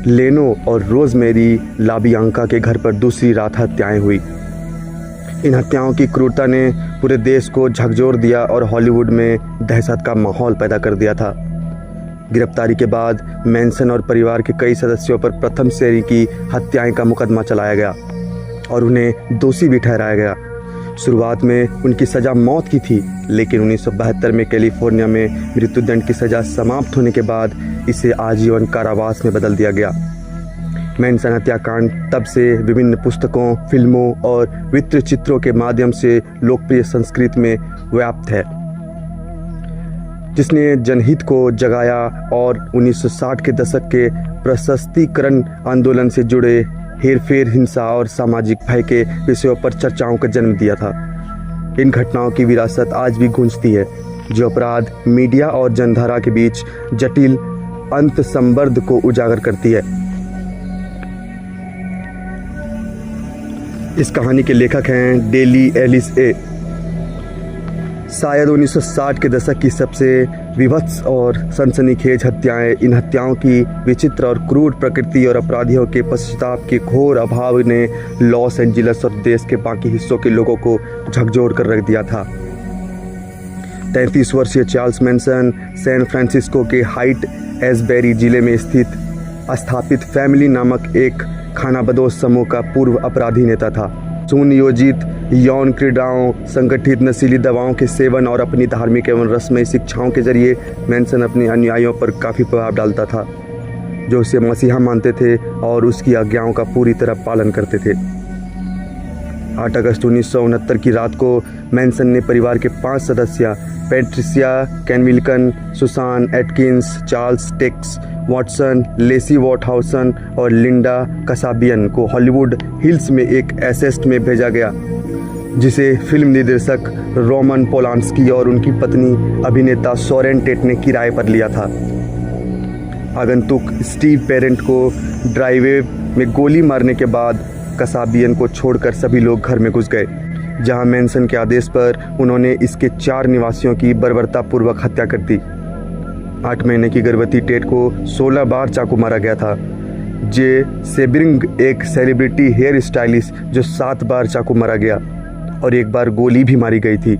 लेनो और रोजमेरी लाबियांका के घर पर दूसरी रात हत्याएं हुई। इन हत्याओं की क्रूरता ने पूरे देश को झकझोर दिया और हॉलीवुड में दहशत का माहौल पैदा कर दिया था। गिरफ्तारी के बाद मैनसन और परिवार के कई सदस्यों पर प्रथम श्रेणी की हत्याएं का मुकदमा चलाया गया और उन्हें दोषी भी ठहराया गया। शुरुआत में उनकी सज़ा मौत की थी, लेकिन 1972 में कैलिफोर्निया में मृत्युदंड की सज़ा समाप्त होने के बाद इसे आजीवन कारावास में बदल दिया गया। मैनसन हत्याकांड तब से विभिन्न पुस्तकों, फिल्मों और वृत्तचित्रों के माध्यम से लोकप्रिय संस्कृति में व्याप्त है, जिसने जनहित को जगाया और 1960 के दशक के प्रशस्तीकरण आंदोलन से जुड़े हेरफेर, हिंसा और सामाजिक भय के विषयों पर चर्चाओं का जन्म दिया था। इन घटनाओं की विरासत आज भी गूंजती है, जो अपराध, मीडिया और जनधारा के बीच जटिल अंतर्संबंध को उजागर करती है। इस कहानी के लेखक हैं डेली एलिस ए। शायद 1960 के दशक की सबसे विभत्स और सनसनीखेज हत्याएं, इन हत्याओं की विचित्र और क्रूर प्रकृति और अपराधियों के पश्चाताप के घोर अभाव ने लॉस एंजिलस और देश के बाकी हिस्सों के लोगों को झकझोर कर रख दिया था। 33 वर्षीय चार्ल्स मैनसन सैन फ्रांसिस्को के हाइट एशबेरी जिले में स्थित स्थापित फैमिली नामक एक खानाबदोश समूह का पूर्व अपराधी नेता था। सुनियोजित यौन क्रीड़ाओं, संगठित नशीली दवाओं के सेवन और अपनी धार्मिक एवं रस्मई शिक्षाओं के जरिए मैनसन अपने अनुयायियों पर काफ़ी प्रभाव डालता था, जो उसे मसीहा मानते थे और उसकी आज्ञाओं का पूरी तरह पालन करते थे। 8 अगस्त 1969 की रात को मैनसन ने परिवार के 5 सदस्य पैट्रिसिया कैनविल्सन, Susan Atkins, Charles Tex Watson, Leslie वॉटहाउसन और लिंडा कसाबियन को हॉलीवुड हिल्स में एक एसेस्ट में भेजा गया, जिसे फिल्म निर्देशक रोमन पोलांस्की और उनकी पत्नी अभिनेता सोरेन टेट ने किराए पर लिया था। आगंतुक स्टीव पेरेंट को ड्राइवे में गोली मारने के बाद कसाबियन को छोड़कर सभी लोग घर में घुस गए, जहां मैनसन के आदेश पर उन्होंने इसके 4 निवासियों की बर्बरतापूर्वक हत्या कर दी। 8 महीने की गर्भवती टेट को 16 बार चाकू मारा गया था। जे सेब्रिंग एक सेलिब्रिटी हेयर स्टाइलिस्ट जो 7 बार चाकू मारा गया और 1 बार गोली भी मारी गई थी।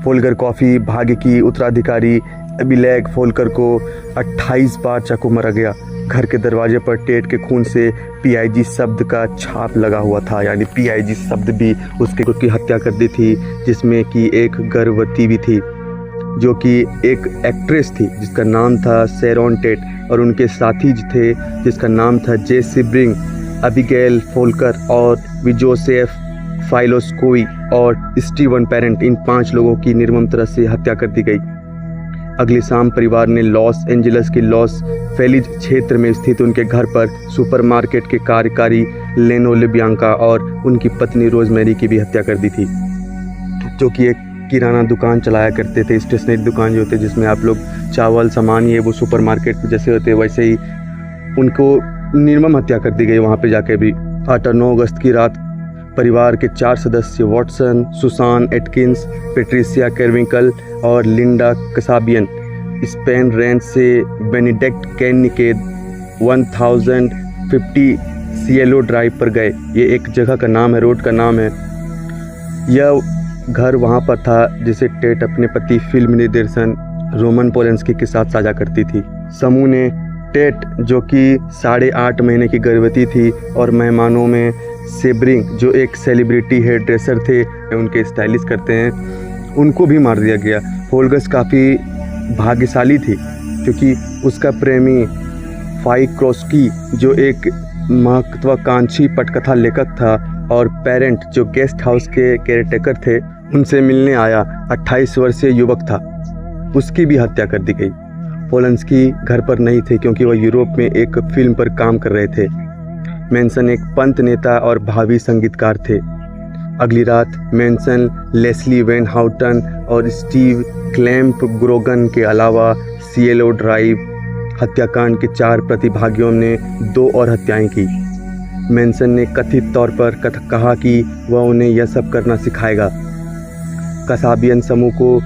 फोल्कर कॉफ़ी भाग्य की उत्तराधिकारी एबिलेग फोल्कर को 28 बार चाकू मारा गया। घर के दरवाजे पर टेट के खून से PIG शब्द का छाप लगा हुआ था, यानी PIG शब्द भी उसके की हत्या कर दी थी, जिसमें कि एक गर्भवती भी थी, जो कि एक एक्ट्रेस थी जिसका नाम था शेरोन टेट, और उनके साथी थे जिसका नाम था जे सिब्रिंग, अबिगेल फोल्कर और जोसेफ फाइलोस्कोई और स्टीवन पेरेंट। इन 5 लोगों की निर्मम तरह से हत्या कर दी गई। अगली शाम परिवार ने लॉस एंजिलस के लॉस फेलिज क्षेत्र में स्थित उनके घर पर सुपरमार्केट के कार्यकारी लेनो लाबियांका और उनकी पत्नी रोजमेरी की भी हत्या कर दी थी, जो कि एक किराना दुकान चलाया करते थे, स्टेशनरी दुकान जो होते जिसमें आप लोग चावल सामान ये वो सुपरमार्केट जैसे होते, वैसे ही उनको निर्मम हत्या कर दी गई वहाँ पे जाके भी। 8 और 9 अगस्त की रात परिवार के 4 सदस्य वॉटसन, सुसान एटकिंस, पेट्रिसिया कैरविंकल और लिंडा कसाबियन स्पेन रेंज से बेनेडिक्ट कैनी के 1050 सिएलो ड्राइव पर गए। ये एक जगह का नाम है, रोड का नाम है। यह घर वहाँ पर था जिसे टेट अपने पति फिल्म निर्देशन रोमन पोलांस्की के साथ साझा करती थी। समूह ने टेट, जो कि 8.5 महीने की गर्भवती थी, और मेहमानों में सेब्रिंग, जो एक सेलिब्रिटी हेयर ड्रेसर थे, उनके स्टाइलिश करते हैं, उनको भी मार दिया गया। फोल्गस काफ़ी भाग्यशाली थी क्योंकि उसका प्रेमी फाइक्रोस्की, जो एक महत्वाकांक्षी पटकथा लेखक था, और पेरेंट, जो गेस्ट हाउस के केयरटेकर थे, उनसे मिलने आया 28 वर्षीय युवक था, उसकी भी हत्या कर दी गई। पोलांस्की घर पर नहीं थे क्योंकि वह यूरोप में एक फिल्म पर काम कर रहे थे। मैनसन एक पंथ नेता और भावी संगीतकार थे। अगली रात मैनसन, लेस्ली वैन हाउटन और स्टीव क्लैम्प ग्रोगन के अलावा सिएलो ड्राइव हत्याकांड के 4 प्रतिभागियों ने 2 और हत्याएं की। मैनसन ने कथित तौर पर कहा कि वह उन्हें यह सब करना सिखाएगा। कसाबियन समूह को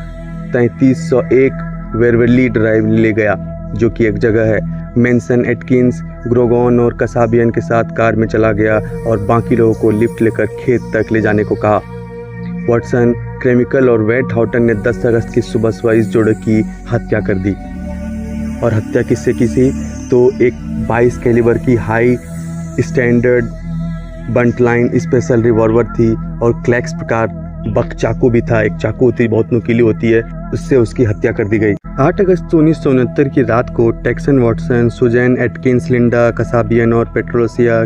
3301 वेरवेली ड्राइव ले गया, जो कि एक जगह है, मेंसन, एटकिंस, ग्रोगोन और कसाबियन के साथ कार में चला गया और बाकी लोगों को लिफ्ट लेकर खेत तक ले जाने को कहा। वॉटसन, क्रेमिकल और वेट हाउटन ने 10 अगस्त की सुबह सुबह इस जोड़े की हत्या कर दी। और हत्या किससे की थी? तो एक 22 कैलिबर की हाई स्टैंडर्ड बंट लाइन स्पेशल रिवॉल्वर थी और क्लैक्स प्रकार बक चाकू भी था। एक चाकू होती है, बहुत नुकीली होती है, उससे उसकी हत्या कर दी गई। 8 अगस्त 1969 की रात को Tex Watson, Susan Atkins, Linda Kasabian और पेट्रोसिया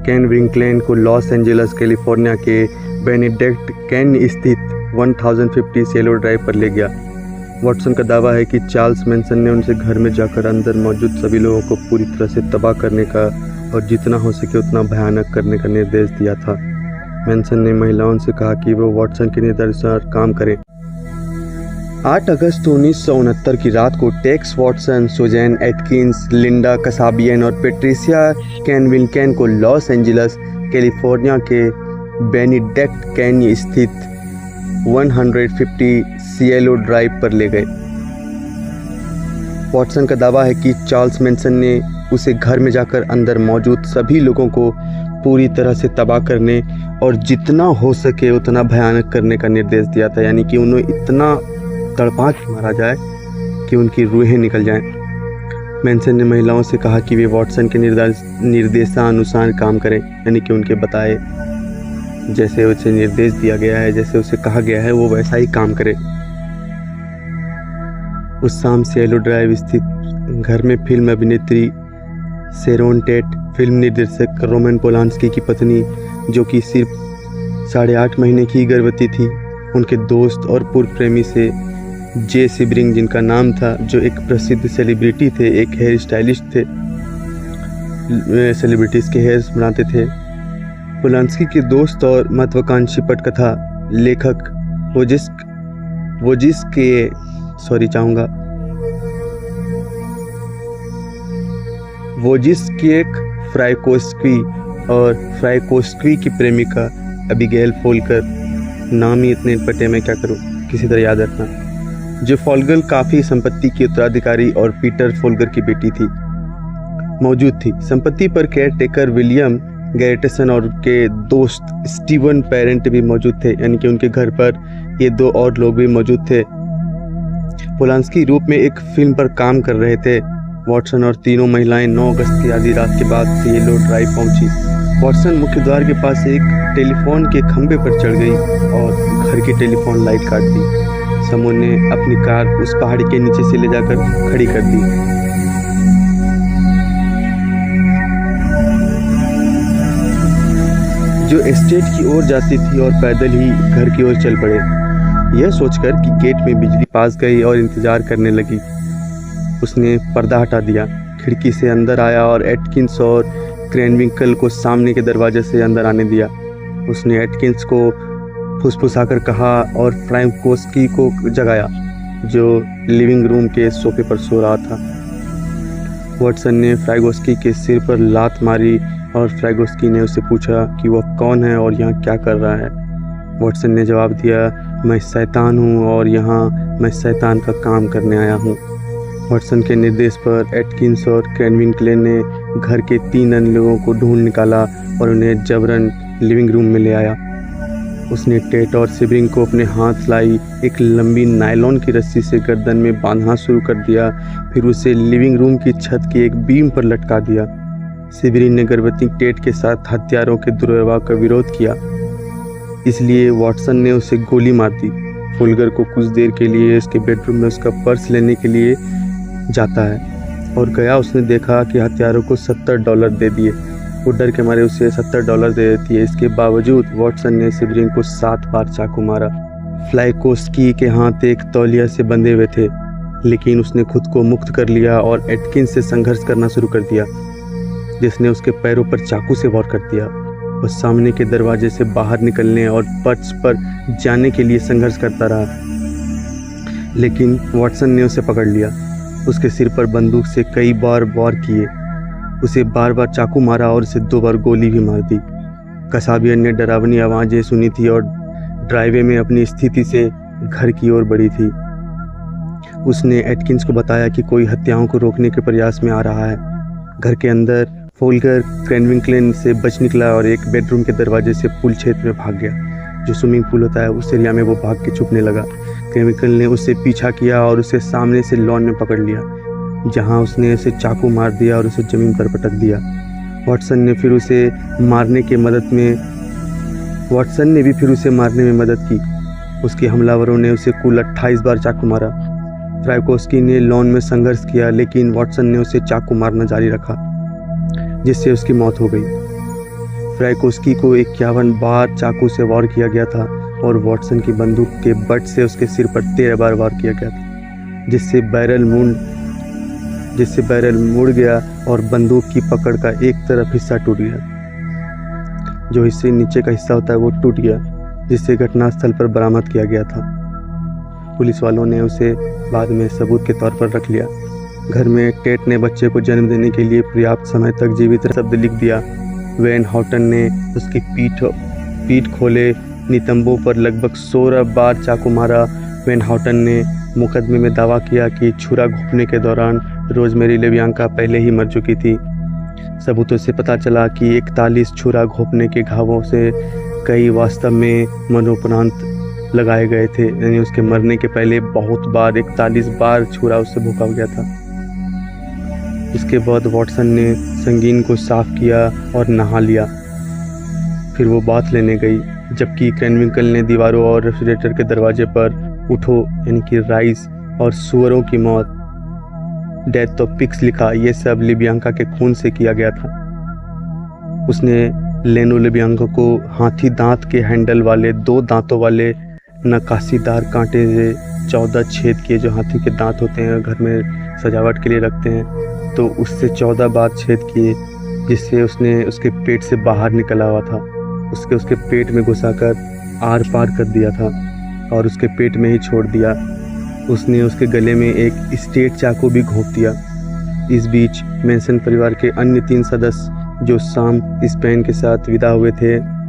कैन विंकलेन को लॉस एंजेलिस कैलिफोर्निया के बेनेडिक्ट कैन्यन स्थित 1050 सिएलो ड्राइव पर ले गया। वॉटसन का दावा है कि चार्ल्स मैनसन ने उनसे घर में जाकर अंदर मौजूद सभी लोगों को पूरी तरह से तबाह करने का और जितना हो सके उतना भयानक करने का निर्देश दिया था। मैनसन ने महिलाओं से कहा कि वो वॉटसन के निर्देशानुसार काम करें। 8 अगस्त 1969 की रात को Tex Watson, Susan Atkins, Linda Kasabian और पेट्रिसिया कैनविल्केन को लॉस एंजेलिस कैलिफोर्निया के बेनेडिक्ट कैन्यन स्थित 150 सिएलो ड्राइव पर ले गए। वॉटसन का दावा है कि चार्ल्स मैनसन ने उसे घर में जाकर अंदर मौजूद सभी लोगों को पूरी तरह से तबाह करने और जितना हो सके उतना भयानक करने का निर्देश दिया था, यानी कि उन्हें इतना तड़पा के मारा जाए कि उनकी रूहें निकल जाएं। मैनसन ने महिलाओं से कहा कि वे वॉटसन के निर्देशानुसार काम करें, यानी कि उनके बताए जैसे उसे निर्देश दिया गया है, जैसे उसे कहा गया है, वो वैसा ही काम करे। उस शाम सिएलो ड्राइव स्थित घर में फिल्म अभिनेत्री शेरोन टेट, फिल्म निर्देशक रोमन पोलांस्की की पत्नी जो कि सिर्फ 8.5 महीने की गर्भवती थी, उनके दोस्त और पूर्व प्रेमी से जे सिबरिंग, जिनका नाम था, जो एक प्रसिद्ध सेलिब्रिटी थे, एक हेयर स्टाइलिस्ट थे, सेलिब्रिटीज़ के हेयर्स बनाते थे। पोलांस्की के दोस्त और महत्वाकांक्षी पटकथा लेखक वोजिस्केक फ्राइकोस्की और फ्राइकोस्की की प्रेमिका अबिगेल फोल्कर, नाम ही इतने पटे में क्या करूं, किसी तरह याद रखना, जो फोल्गर काफ़ी संपत्ति की उत्तराधिकारी और पीटर फोल्गर की बेटी थी, मौजूद थी। संपत्ति पर केयर टेकर विलियम गैरेटसन और उनके दोस्त स्टीवन पेरेंट भी मौजूद थे, यानी कि उनके घर पर ये 2 और लोग भी मौजूद थे। पोलांस्की रूप में एक फिल्म पर काम कर रहे थे। वॉटसन और तीनों महिलाएं 9 अगस्त की आधी रात के बाद सिएलो ड्राइव पहुंची। वॉटसन मुख्य द्वार के पास एक टेलीफोन के खंभे पर चढ़ गई और घर की टेलीफोन लाइट काट दी। समूह ने अपनी कार उस पहाड़ी के नीचे से ले जाकर खड़ी कर दी। जो एस्टेट की ओर जाती थी और पैदल ही घर की ओर चल पड़े, यह सोचकर कि गेट में बिजली पास गई और इंतजार करने लगी। उसने पर्दा हटा दिया, खिड़की से अंदर आया और एटकिंस और क्रेनविंकल को सामने के दरवाजे से अंदर आने दिया। उसने एटकिंस को फुसफुसाकर कहा और फ्राइकोस्की को जगाया, जो लिविंग रूम के सोफे पर सो रहा था। वॉटसन ने फ्राइकोस्की के सिर पर लात मारी और फ्राइकोस्की ने उससे पूछा कि वह कौन है और यहाँ क्या कर रहा है। वॉटसन ने जवाब दिया, मैं शैतान हूँ और यहाँ मैं शैतान का काम करने आया हूँ। वॉटसन के निर्देश पर एटकिंस और कैनविंकल ने घर के 3 अन्य लोगों को ढूंढ निकाला और उन्हें जबरन लिविंग रूम में ले आया। उसने टेट और सिबरिंग को अपने हाथ लाई एक लंबी नायलॉन की रस्सी से गर्दन में बांधना शुरू कर दिया, फिर उसे लिविंग रूम की छत की एक बीम पर लटका दिया। सिबरिंग ने गर्भवती टेट के साथ हत्यारों के दुर्व्यवहार का विरोध किया, इसलिए वॉटसन ने उसे गोली मार दी। फोल्गर को कुछ देर के लिए उसके बेडरूम में उसका पर्स लेने के लिए जाता है और गया। उसने देखा कि हत्यारों को $70 दे दिए। वो डर के मारे उसे $70 दे देती है। इसके बावजूद वॉटसन ने सिबरिंग को 7 बार चाकू मारा। फ्राइकोस्की के हाथ एक तौलिया से बंधे हुए थे, लेकिन उसने खुद को मुक्त कर लिया और एटकिंस से संघर्ष करना शुरू कर दिया, जिसने उसके पैरों पर चाकू से वार कर दिया। वह सामने के दरवाजे से बाहर निकलने और पर्च पर जाने के लिए संघर्ष करता रहा, लेकिन वॉटसन ने उसे पकड़ लिया। उसके सिर पर बंदूक से कई बार वार किए, उसे बार बार चाकू मारा और उसे 2 बार गोली भी मार दी। कसाबियन ने डरावनी आवाज़ें सुनी थी और ड्राइवे में अपनी स्थिति से घर की ओर बढ़ी थी। उसने एटकिंस को बताया कि कोई हत्याओं को रोकने के प्रयास में आ रहा है। घर के अंदर फोल्कर क्रेनविंकल से बच निकला और एक बेडरूम के दरवाजे से पूल क्षेत्र में भाग गया। जो स्विमिंग पूल होता है उस एरिया में वो भाग के छुपने लगा। क्रेनविंकल ने उससे पीछा किया और उसे सामने से लॉन में पकड़ लिया, जहां उसने उसे चाकू मार दिया और उसे ज़मीन पर पटक दिया। वाटसन ने भी फिर उसे मारने में मदद की। उसके हमलावरों ने उसे कुल 28 बार चाकू मारा। फ्राइकोस्की ने लॉन में संघर्ष किया, लेकिन वाटसन ने उसे चाकू मारना जारी रखा, जिससे उसकी मौत हो गई। फ्राइकोस्की को 51 बार चाकू से वार किया गया था और वाटसन की बंदूक के बट से उसके सिर पर 13 बार वार किया गया था, जिससे बैरल मुड़ गया और बंदूक की पकड़ का एक तरफ हिस्सा टूट गया। जो हिस्से नीचे का हिस्सा होता है वो टूट गया, जिससे घटनास्थल पर बरामद किया गया था। पुलिस वालों ने उसे बाद में सबूत के तौर पर रख लिया। घर में टेट ने बच्चे को जन्म देने के लिए पर्याप्त समय तक जीवित शब्द लिख दिया। वैन हाउटन ने उसकी पीठ खोले नितंबों पर लगभग 16 बार चाकू मारा। वैन हाउटन ने मुकदमे में दावा किया कि छुरा घोंपने के दौरान रोजमेरी लेबियांका पहले ही मर चुकी थी। सबूतों से पता चला कि 41 छुरा घोंपने के घावों से कई वास्तव में मरणोपरांत लगाए गए थे, यानी उसके मरने के पहले बहुत बार 41 बार छुरा उससे भूखा गया था। इसके बाद वाटसन ने संगीन को साफ किया और नहा लिया। फिर वो बाथ लेने गई, जबकि क्रेनविंकल ने दीवारों और रेफ्रिजरेटर के दरवाजे पर उठो यानी कि राइस और सुअरों की मौत, डेथ ऑफ पिग्स लिखा। ये सब लिबियांका के खून से किया गया था। उसने लेनो लिबियांका को हाथी दांत के हैंडल वाले 2 दांतों वाले नक्काशीदार कांटे से 14 छेद किए, जो हाथी के दांत होते हैं घर में सजावट के लिए रखते हैं, तो उससे 14 बार छेद किए, जिससे उसने उसके पेट से बाहर निकला हुआ था उसके पेट में घुसाकर आर पार कर दिया था और उसके पेट में ही छोड़ दिया। उसने उसके गले में एक स्टेट चाकू भी घोंप दिया। इस बीच मैनसन परिवार के अन्य 3 सदस्य जो शाम स्पेन के साथ विदा हुए थे,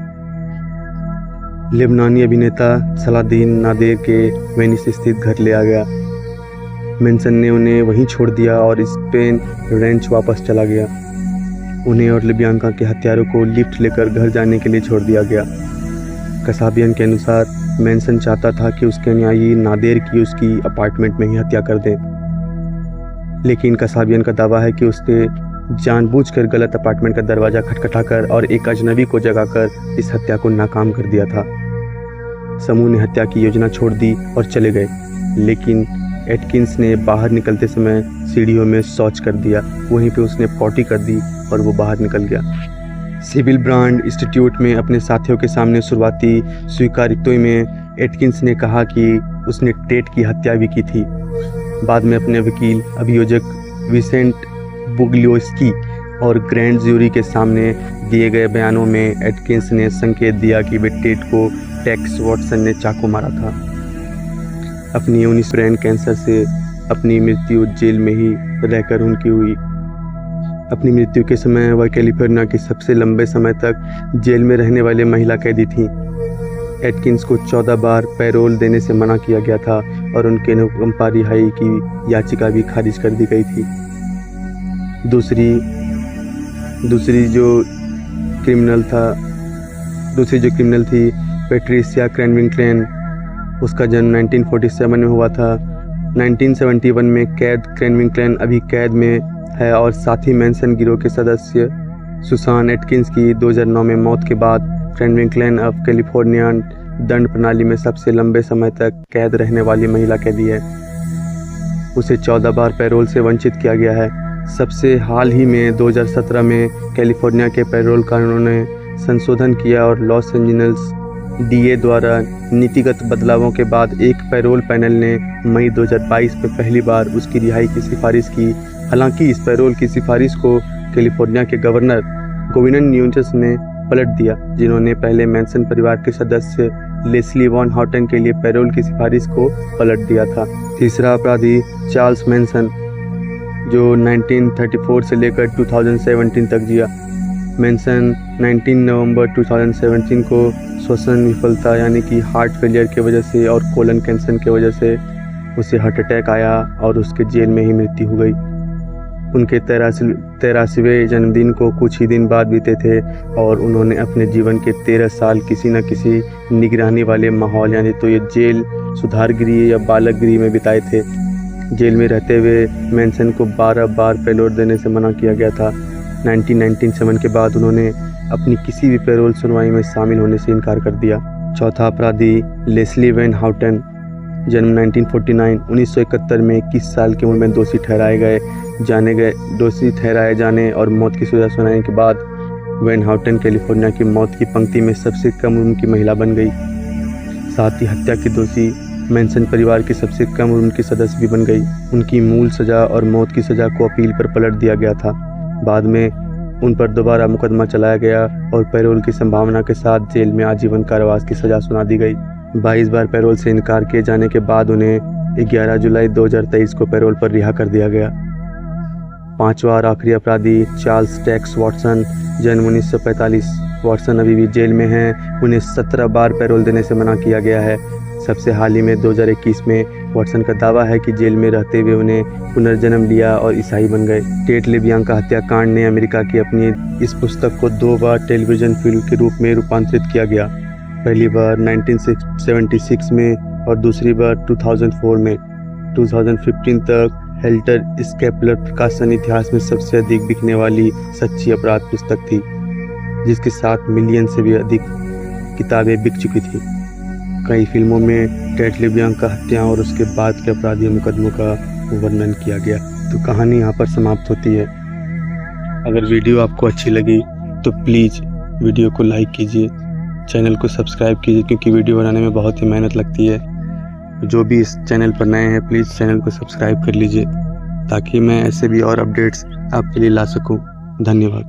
लेबनानी अभिनेता सलादीन नादेर के वेनिस स्थित घर ले आ गया। मैनसन ने उन्हें वहीं छोड़ दिया और स्पेन रेंच वापस चला गया। उन्हें और लिबियांका के हत्यारों को लिफ्ट लेकर घर जाने के लिए छोड़ दिया गया। कसाबियन के अनुसार मैनसन चाहता था कि उसके अनुयायी नादेर की उसकी अपार्टमेंट में ही हत्या कर दें, लेकिन कसाबियन का दावा है कि उसने जानबूझकर गलत अपार्टमेंट का दरवाज़ा खटखटाकर और एक अजनबी को जगाकर इस हत्या को नाकाम कर दिया था। समूह ने हत्या की योजना छोड़ दी और चले गए, लेकिन एटकिंस ने बाहर निकलते समय सीढ़ियों में शौच कर दिया। वहीं पे उसने पॉटी कर दी और वो बाहर निकल गया। सिविल ब्रांड इंस्टीट्यूट में अपने साथियों के सामने शुरुआती स्वीकारोक्ति में एटकिंस ने कहा कि उसने टेट की हत्या भी की थी। बाद में अपने वकील अभियोजक विसेंट बुग्लियोस्की और ग्रैंड ज्यूरी के सामने दिए गए बयानों में एटकिंस ने संकेत दिया कि वे टेट को टेक्स वाटसन ने चाकू मारा था। अपनी 19 ब्रेन कैंसर से अपनी मृत्यु जेल में ही रहकर उनकी हुई। अपनी मृत्यु के समय वह कैलिफोर्निया की सबसे लंबे समय तक जेल में रहने वाली महिला कैदी थी। एटकिंस को 14 बार पैरोल देने से मना किया गया था और उनके अनुकंपा रिहाई की याचिका भी खारिज कर दी गई थी। दूसरी जो क्रिमिनल थी पैट्रिसिया क्रेनविंकल। उसका जन्म 1947 में हुआ था। 1971 में कैद क्रेनविंकल अभी कैद में है और साथ ही मैनसन गिरोह के सदस्य सुसान एटकिंस की 2009 में मौत के बाद क्रेनविंकल अब कैलिफोर्निया दंड प्रणाली में सबसे लंबे समय तक कैद रहने वाली महिला कैदी है। उसे 14 बार पैरोल से वंचित किया गया है। सबसे हाल ही में 2017 में कैलिफोर्निया के पैरोल कानूनों ने संशोधन किया और लॉस एंजल्स डीए द्वारा नीतिगत बदलावों के बाद एक पैरोल पैनल ने मई 2022 में पहली बार उसकी रिहाई की सिफारिश की। हालांकि इस पैरोल की सिफारिश को कैलिफोर्निया के गवर्नर गोविन न्यूसेम ने पलट दिया, जिन्होंने पहले मैनसन परिवार के सदस्य लेस्ली वॉन हाउटन के लिए पैरोल की सिफारिश को पलट दिया था। तीसरा अपराधी चार्ल्स मैनसन, जो 1934 से लेकर 2017 तक जिया। मैनसन 19 नवंबर 2017 को श्वसन विफलता यानी कि हार्ट फेलियर की वजह से और कोलन कैंसर की वजह से उसे हार्ट अटैक आया और उसके जेल में ही मृत्यु हो गई। उनके 83वें जन्मदिन को कुछ ही दिन बाद बीते थे और उन्होंने अपने जीवन के 13 साल किसी न किसी निगरानी वाले माहौल यानी तो ये जेल, सुधार गृह या बालक गृह में बिताए थे। जेल में रहते हुए मैनसन को 12 बार पैरोल देने से मना किया गया था। 1997 के बाद उन्होंने अपनी किसी भी पैरोल सुनवाई में शामिल होने से इनकार कर दिया। चौथा अपराधी लेस्ली वैन हाउटन, जन्म 1949, 1971 में 21 साल की उम्र में दोषी ठहराए जाने और मौत की सजा सुनाने के बाद वैन हाउटन कैलिफोर्निया की मौत की पंक्ति में सबसे कम उम्र की महिला बन गई। साथ ही हत्या के दोषी मैनसन परिवार की सबसे कम उम्र की सदस्य भी बन गई। उनकी मूल सजा और मौत की सजा को अपील पर पलट दिया गया था। बाद में उन पर दोबारा मुकदमा चलाया गया और पैरोल की संभावना के साथ जेल में आजीवन कारावास की सजा सुना दी गई। 22 बार पैरोल से इनकार किए जाने के बाद उन्हें 11 जुलाई 2023 को पैरोल पर रिहा कर दिया गया। पांचवा और आखिरी अपराधी चार्ल्स टैक्स वॉटसन, जन्म 1945। वॉटसन अभी भी जेल में हैं। उन्हें 17 बार पैरोल देने से मना किया गया है। सबसे हाल ही में 2021 में वॉटसन का दावा है कि जेल में रहते हुए उन्हें पुनर्जन्म लिया और ईसाई बन गए। टेट लेबियांका हत्याकांड ने अमेरिका की अपनी इस पुस्तक को 2 बार टेलीविज़न फिल्म के रूप में रूपांतरित किया गया। पहली बार 1976 में और दूसरी बार 2004 में। 2015 तक हेल्टर स्केपलर प्रकाशन इतिहास में सबसे अधिक बिकने वाली सच्ची अपराध पुस्तक थी, जिसके 7 मिलियन से भी अधिक किताबें बिक चुकी थी। कई फिल्मों में टेट लेबियांका हत्या और उसके बाद के अपराधी मुकदमों का वर्णन किया गया। तो कहानी यहाँ पर समाप्त होती है। अगर वीडियो आपको अच्छी लगी तो प्लीज़ वीडियो को लाइक कीजिए, चैनल को सब्सक्राइब कीजिए, क्योंकि वीडियो बनाने में बहुत ही मेहनत लगती है। जो भी इस चैनल पर नए हैं प्लीज़ चैनल को सब्सक्राइब कर लीजिए, ताकि मैं ऐसे भी और अपडेट्स आपके लिए ला सकूं। धन्यवाद।